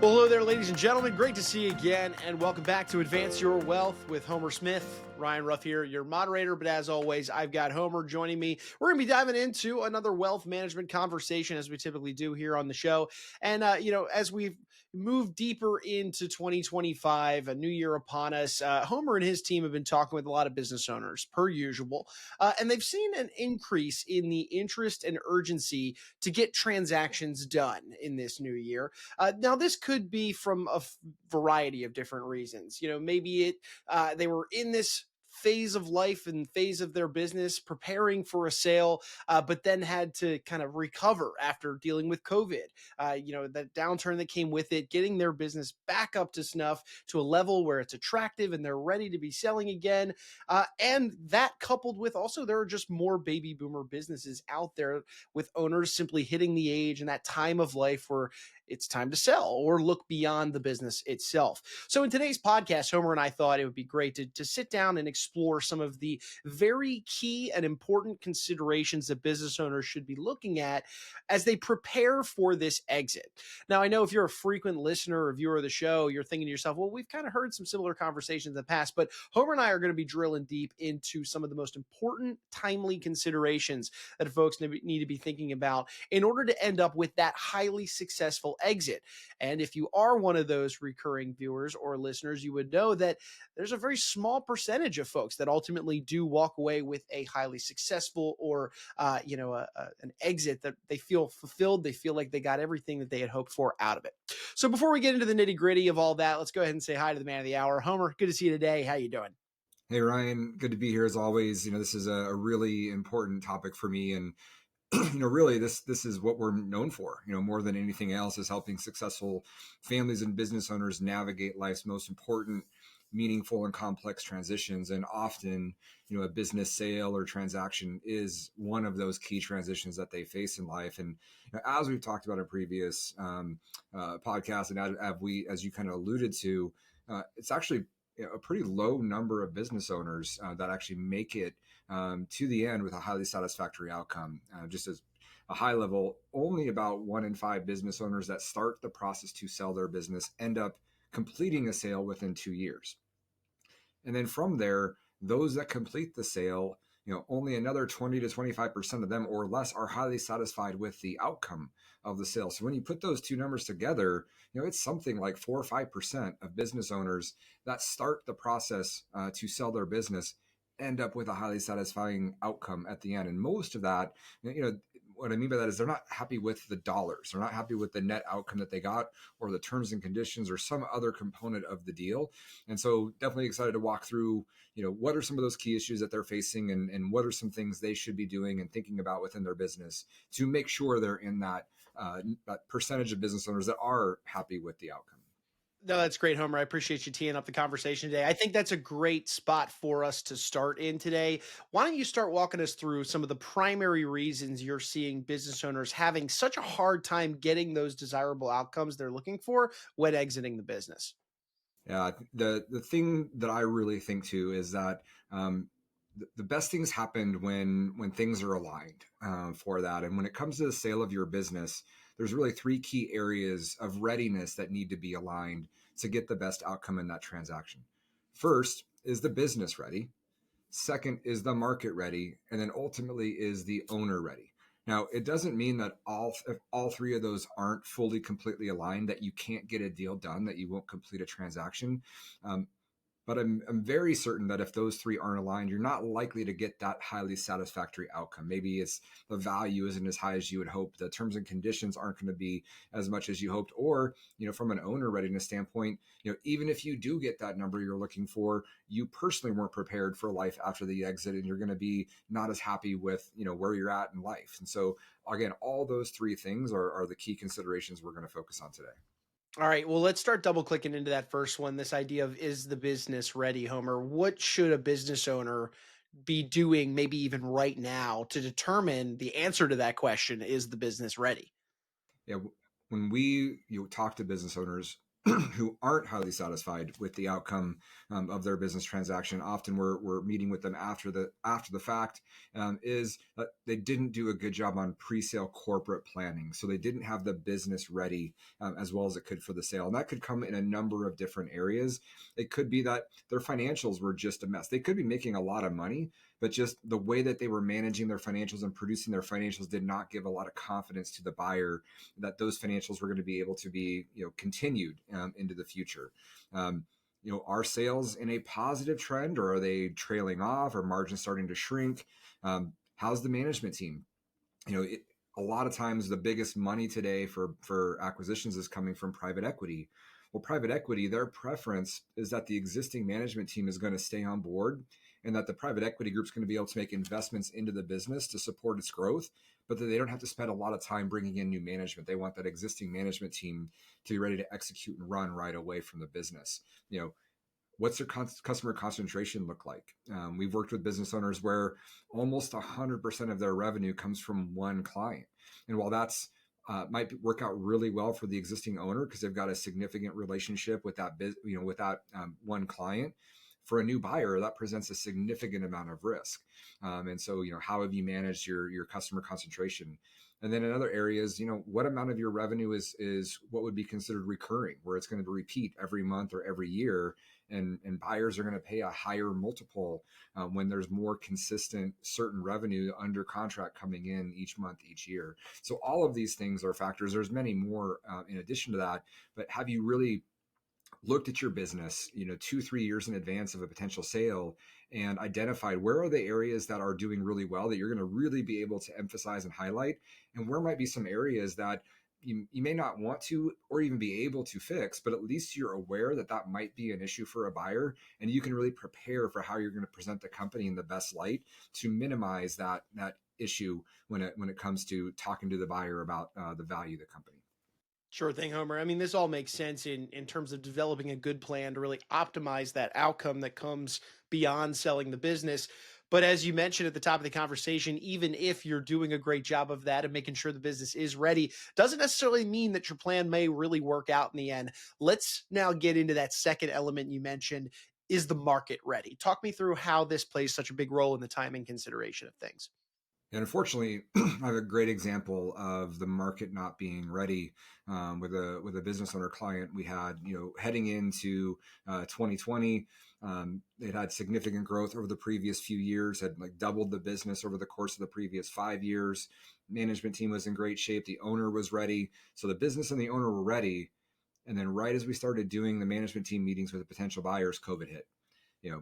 Well, hello there, ladies and gentlemen. Great to see you again, and welcome back to Advance Your Wealth with Homer Smith. Ryan Ruff here, your moderator, but as always, I've got Homer joining me. We're going to be diving into another wealth management conversation, as we typically do here on the show. And, as we've moved deeper into 2025, a new year upon us, Homer and his team have been talking with a lot of business owners, per usual, and they've seen an increase in the interest and urgency to get transactions done in this new year. Now, this could be from a variety of different reasons. Maybe they were in this phase of life and phase of their business preparing for a sale, but then had to kind of recover after dealing with COVID. The downturn that came with it, getting their business back up to snuff to a level where it's attractive and they're ready to be selling again. And that coupled with also there are just more baby boomer businesses out there with owners simply hitting the age and that time of life where it's time to sell or look beyond the business itself. So in today's podcast, Homer and I thought it would be great to sit down and explore some of the very key and important considerations that business owners should be looking at as they prepare for this exit. Now, I know if you're a frequent listener or viewer of the show, you're thinking to yourself, well, we've kind of heard some similar conversations in the past, but Homer and I are going to be drilling deep into some of the most important, timely considerations that folks need to be thinking about in order to end up with that highly successful exit. And if you are one of those recurring viewers or listeners, you would know that there's a very small percentage of folks that ultimately do walk away with a highly successful or, an exit that they feel fulfilled. They feel like they got everything that they had hoped for out of it. So before we get into the nitty gritty of all that, let's go ahead and say hi to the man of the hour. Homer, good to see you today. How you doing? Hey, Ryan, good to be here as always. This is a really important topic for me. And really, this is what we're known for, more than anything else, is helping successful families and business owners navigate life's most important, meaningful, and complex transitions. And often, a business sale or transaction is one of those key transitions that they face in life. And as we've talked about in previous podcasts, and as you kind of alluded to, it's actually a pretty low number of business owners that actually make it to the end with a highly satisfactory outcome. Just as a high level, only about 1 in 5 business owners that start the process to sell their business end up completing a sale within 2 years. And then from there, those that complete the sale, only another 20 to 25% of them or less are highly satisfied with the outcome of the sale. So when you put those two numbers together, it's something like 4 or 5% of business owners that start the process to sell their business end up with a highly satisfying outcome at the end. And most of that, what I mean by that is they're not happy with the dollars. They're not happy with the net outcome that they got or the terms and conditions or some other component of the deal. And so definitely excited to walk through, what are some of those key issues that they're facing and what are some things they should be doing and thinking about within their business to make sure they're in that percentage of business owners that are happy with the outcome. No, that's great, Homer. I appreciate you teeing up the conversation today. I think that's a great spot for us to start in today. Why don't you start walking us through some of the primary reasons you're seeing business owners having such a hard time getting those desirable outcomes they're looking for when exiting the business? Yeah, the thing that I really think too is that the best things happened when things are aligned for that. And when it comes to the sale of your business, there's really 3 key areas of readiness that need to be aligned to get the best outcome in that transaction. First is the business ready. Second is the market ready. And then ultimately is the owner ready. Now, it doesn't mean that if all 3 of those aren't fully, completely aligned, that you can't get a deal done, that you won't complete a transaction. But I'm very certain that if those 3 aren't aligned, you're not likely to get that highly satisfactory outcome. Maybe it's the value isn't as high as you would hope. The terms and conditions aren't going to be as much as you hoped. Or, from an owner readiness standpoint, even if you do get that number you're looking for, you personally weren't prepared for life after the exit, and you're going to be not as happy with, where you're at in life. And so, again, all those 3 things are the key considerations we're going to focus on today. All right, well, let's start double clicking into that first one. This idea of is the business ready, Homer? What should a business owner be doing, maybe even right now, to determine the answer to that question? Is the business ready? Yeah, when we talk to business owners, who aren't highly satisfied with the outcome of their business transaction. Often we're meeting with them after the fact, is that they didn't do a good job on pre-sale corporate planning. So they didn't have the business ready as well as it could for the sale. And that could come in a number of different areas. It could be that their financials were just a mess. They could be making a lot of money, but just the way that they were managing their financials and producing their financials did not give a lot of confidence to the buyer that those financials were going to be able to be, continued into the future. Are sales in a positive trend, or are they trailing off, or margins starting to shrink? How's the management team? A lot of times the biggest money today for acquisitions is coming from private equity. Well, private equity, their preference is that the existing management team is going to stay on board, and that the private equity group is going to be able to make investments into the business to support its growth, but that they don't have to spend a lot of time bringing in new management. They want that existing management team to be ready to execute and run right away from the business. What's their customer concentration look like? We've worked with business owners where almost 100% of their revenue comes from one client. And while that's might work out really well for the existing owner because they've got a significant relationship with that one client, for a new buyer, that presents a significant amount of risk. And so, how have you managed your customer concentration? And then in other areas, what amount of your revenue is what would be considered recurring, where it's going to repeat every month or every year, and buyers are going to pay a higher multiple when there's more consistent, certain revenue under contract coming in each month, each year. So all of these things are factors. There's many more in addition to that, but have you really looked at your business 2-3 years in advance of a potential sale and identified where are the areas that are doing really well that you're going to really be able to emphasize and highlight, and where might be some areas that you may not want to or even be able to fix, but at least you're aware that that might be an issue for a buyer, and you can really prepare for how you're going to present the company in the best light to minimize that issue when it comes to talking to the buyer about the value of the company. Sure thing, Homer. I mean, this all makes sense in terms of developing a good plan to really optimize that outcome that comes beyond selling the business. But as you mentioned at the top of the conversation, even if you're doing a great job of that and making sure the business is ready, doesn't necessarily mean that your plan may really work out in the end. Let's now get into that second element you mentioned. Is the market ready? Talk me through how this plays such a big role in the timing consideration of things. And unfortunately, I have a great example of the market not being ready with a business owner client we had. Heading into 2020, it had significant growth over the previous few years, had like doubled the business over the course of the previous 5 years. Management team was in great shape. The owner was ready. So the business and the owner were ready. And then right as we started doing the management team meetings with the potential buyers, COVID hit.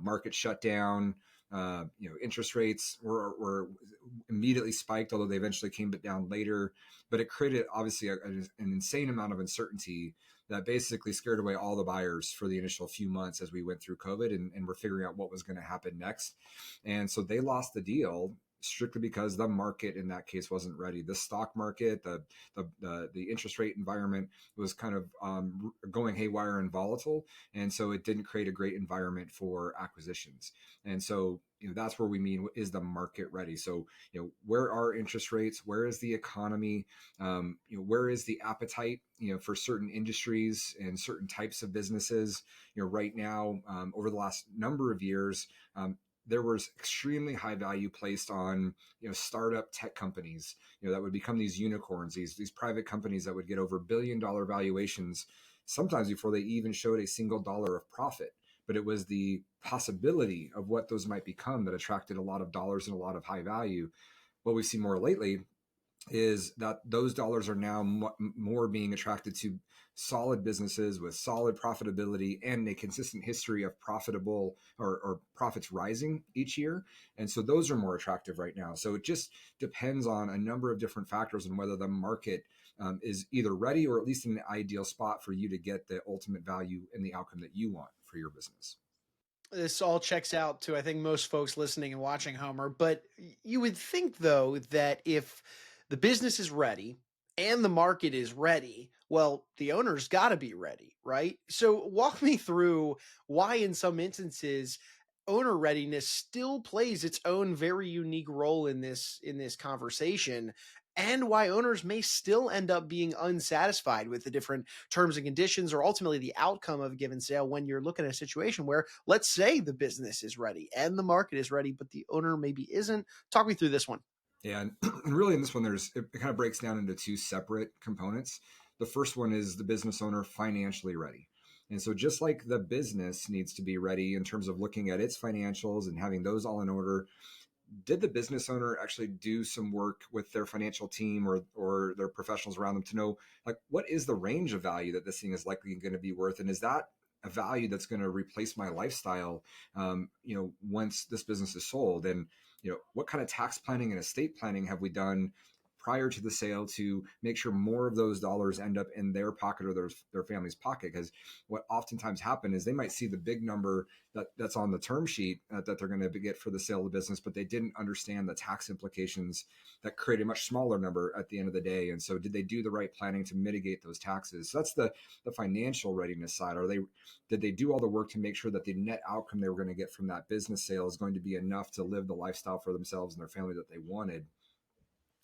Market shut down. Interest rates were immediately spiked, although they eventually came down later. But it created obviously an insane amount of uncertainty that basically scared away all the buyers for the initial few months as we went through COVID, and we're figuring out what was going to happen next. And so they lost the deal strictly because the market in that case wasn't ready. The stock market, the interest rate environment was kind of going haywire and volatile, and so it didn't create a great environment for acquisitions. And so that's where we mean, is the market ready? So where are interest rates? Where is the economy? Where is the appetite for certain industries and certain types of businesses? Right now, over the last number of years, there was extremely high value placed on startup tech companies that would become these unicorns, these private companies that would get over $1 billion valuations sometimes before they even showed a single dollar of profit. But it was the possibility of what those might become that attracted a lot of dollars and a lot of high value. What we see more lately is that those dollars are now more being attracted to solid businesses with solid profitability and a consistent history of profitable or profits rising each year. And so those are more attractive right now. So it just depends on a number of different factors and whether the market is either ready or at least in an ideal spot for you to get the ultimate value and the outcome that you want for your business. This all checks out to, I think, most folks listening and watching, Homer. But you would think, though, that if the business is ready and the market is ready, well, the owner's got to be ready, right? So walk me through why, in some instances, owner readiness still plays its own very unique role in this conversation. and why owners may still end up being unsatisfied with the different terms and conditions or ultimately the outcome of a given sale when you're looking at a situation where, let's say, the business is ready and the market is ready, but the owner maybe isn't. Talk me through this one. Yeah, and really in this one, it kind of breaks down into two separate components. The first one is the business owner financially ready. And so just like the business needs to be ready in terms of looking at its financials and having those all in order, did the business owner actually do some work with their financial team or their professionals around them to know, like, what is the range of value that this thing is likely going to be worth, and is that a value that's going to replace my lifestyle, once this business is sold? And what kind of tax planning and estate planning have we done prior to the sale to make sure more of those dollars end up in their pocket or their family's pocket? Because what oftentimes happen is they might see the big number that's on the term sheet that they're going to get for the sale of the business, but they didn't understand the tax implications that create a much smaller number at the end of the day. And so did they do the right planning to mitigate those taxes? So that's the financial readiness side. Did they do all the work to make sure that the net outcome they were going to get from that business sale is going to be enough to live the lifestyle for themselves and their family that they wanted?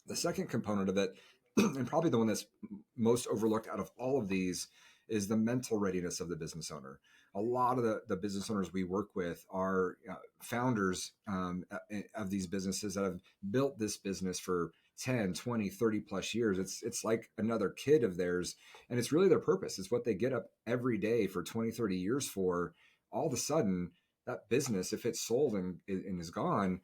The second component of it, and probably the one that's most overlooked out of all of these, is the mental readiness of the business owner. A lot of the business owners we work with are founders of these businesses that have built this business for 10, 20, 30 plus years. It's like another kid of theirs, and it's really their purpose. It's what they get up every day for 20, 30 years for. All of a sudden, that business, if it's sold and is gone,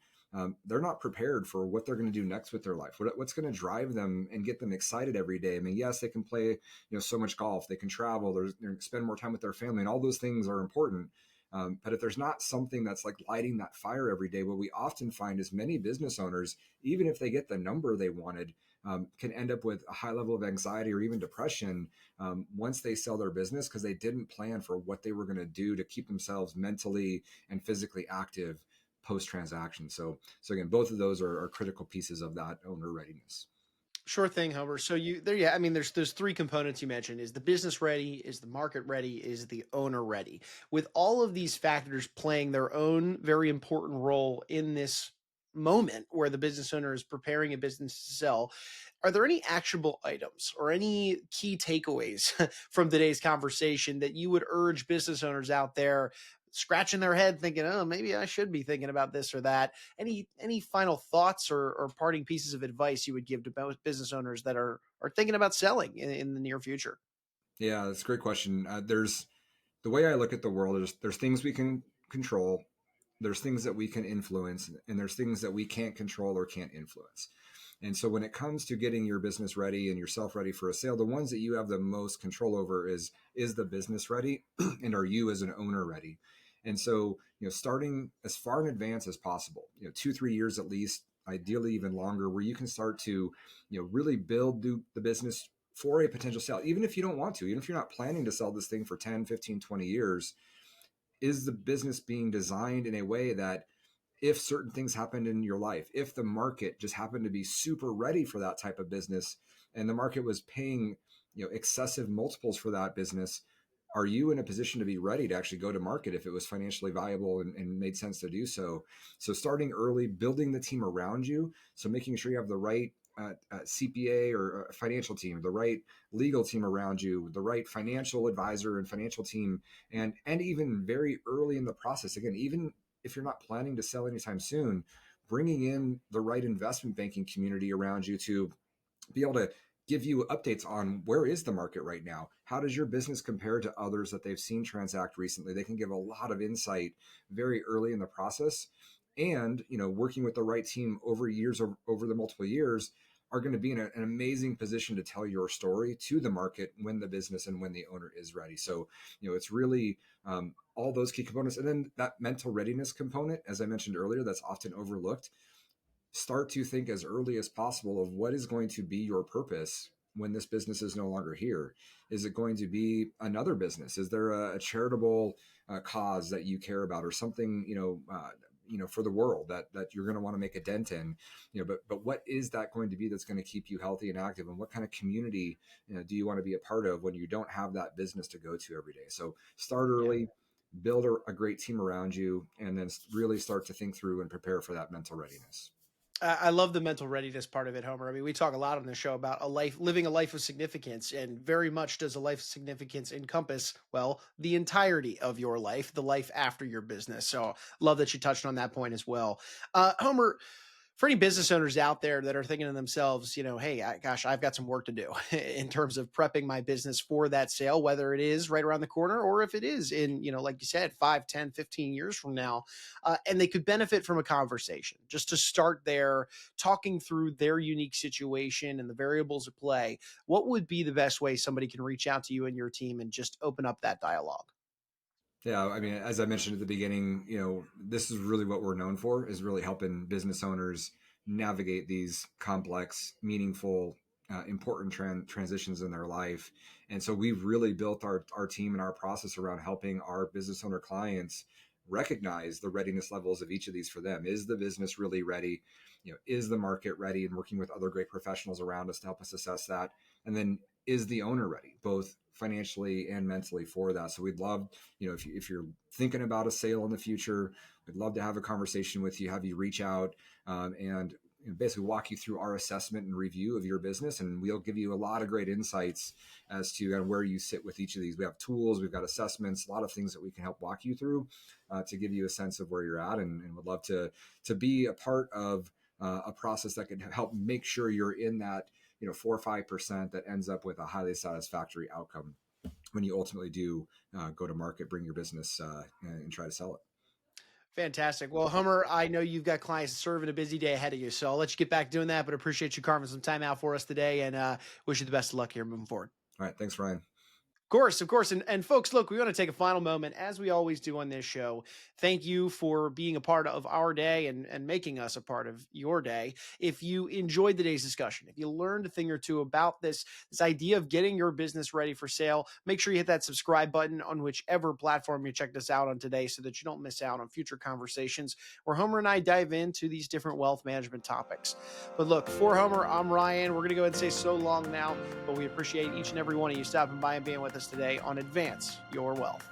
they're not prepared for what they're going to do next with their life. What's going to drive them and get them excited every day? I mean, yes, they can play, so much golf, they can travel, they spend more time with their family, and all those things are important. But if there's not something that's like lighting that fire every day, what we often find is many business owners, even if they get the number they wanted, can end up with a high level of anxiety or even depression once they sell their business, because they didn't plan for what they were going to do to keep themselves mentally and physically active post transaction. So again, both of those are critical pieces of that owner readiness. Sure thing, Homer. So you there, yeah. I mean, there's three components you mentioned: is the business ready, is the market ready, is the owner ready? With all of these factors playing their own very important role in this moment where the business owner is preparing a business to sell, are there any actionable items or any key takeaways from today's conversation that you would urge business owners out there scratching their head thinking, oh, maybe I should be thinking about this or that? Any final thoughts or parting pieces of advice you would give to both business owners that are thinking about selling in the near future? Yeah, that's a great question. There's the way I look at the world is there's things we can control, there's things that we can influence, and there's things that we can't control or can't influence. And so when it comes to getting your business ready and yourself ready for a sale, the ones that you have the most control over is the business ready and are you as an owner ready? And so, starting as far in advance as possible, 2, 3 years at least, ideally even longer, where you can start to, really build the business for a potential sale, even if you don't want to, even if you're not planning to sell this thing for 10, 15, 20 years. Is the business being designed in a way that if certain things happened in your life, if the market just happened to be super ready for that type of business and the market was paying, excessive multiples for that business, are you in a position to be ready to actually go to market if it was financially viable and made sense to do so? So starting early, building the team around you. So making sure you have the right CPA or financial team, the right legal team around you, the right financial advisor and financial team, and even very early in the process. Again, even if you're not planning to sell anytime soon, bringing in the right investment banking community around you to be able to give you updates on where is the market right now, how does your business compare to others that they've seen transact recently. They can give a lot of insight very early in the process. And working with the right team over years, over the multiple years, are going to be in an amazing position to tell your story to the market when the business and when the owner is ready. So it's really all those key components. And then that mental readiness component, as I mentioned earlier, that's often overlooked. Start to think as early as possible of what is going to be your purpose when this business is no longer here. Is it going to be another business? Is there a charitable cause that you care about, or something for the world that you're going to want to make a dent in? But what is that going to be that's going to keep you healthy and active? And what kind of community do you want to be a part of when you don't have that business to go to every day? So start Yeah. early, build a great team around you, and then really start to think through and prepare for that mental readiness. I love the mental readiness part of it, Homer. I mean, we talk a lot on the show about living a life of significance, and very much does a life of significance encompass, well, the entirety of your life, the life after your business. So, love that you touched on that point as well. Homer, for any business owners out there that are thinking to themselves, hey, gosh, I've got some work to do in terms of prepping my business for that sale, whether it is right around the corner or if it is in, like you said, 5, 10, 15 years from now. And they could benefit from a conversation just to start there, talking through their unique situation and the variables at play. What would be the best way somebody can reach out to you and your team and just open up that dialogue? Yeah, I mean, as I mentioned at the beginning, this is really what we're known for, is really helping business owners navigate these complex, meaningful, important transitions in their life. And so we've really built our team and our process around helping our business owner clients recognize the readiness levels of each of these for them. Is the business really ready? Is the market ready? And working with other great professionals around us to help us assess that. And then is the owner ready, both financially and mentally for that? So we'd love, if you're thinking about a sale in the future, we'd love to have a conversation with you, have you reach out, and basically walk you through our assessment and review of your business. And we'll give you a lot of great insights as to where you sit with each of these. We have tools, we've got assessments, a lot of things that we can help walk you through to give you a sense of where you're at. And would love to be a part of a process that can help make sure you're in that 4 or 5% that ends up with a highly satisfactory outcome when you ultimately do go to market, bring your business and try to sell it. Fantastic. Well, Homer, I know you've got clients serving a busy day ahead of you, so I'll let you get back doing that, but appreciate you carving some time out for us today, and wish you the best of luck here moving forward. All right. Thanks, Ryan. Of course, of course. And folks, look, we want to take a final moment, as we always do on this show. Thank you for being a part of our day and making us a part of your day. If you enjoyed today's discussion, if you learned a thing or two about this idea of getting your business ready for sale, make sure you hit that subscribe button on whichever platform you checked us out on today so that you don't miss out on future conversations where Homer and I dive into these different wealth management topics. But look, for Homer, I'm Ryan. We're going to go ahead and say so long now, but we appreciate each and every one of you stopping by and being with us today on Advance Your Wealth.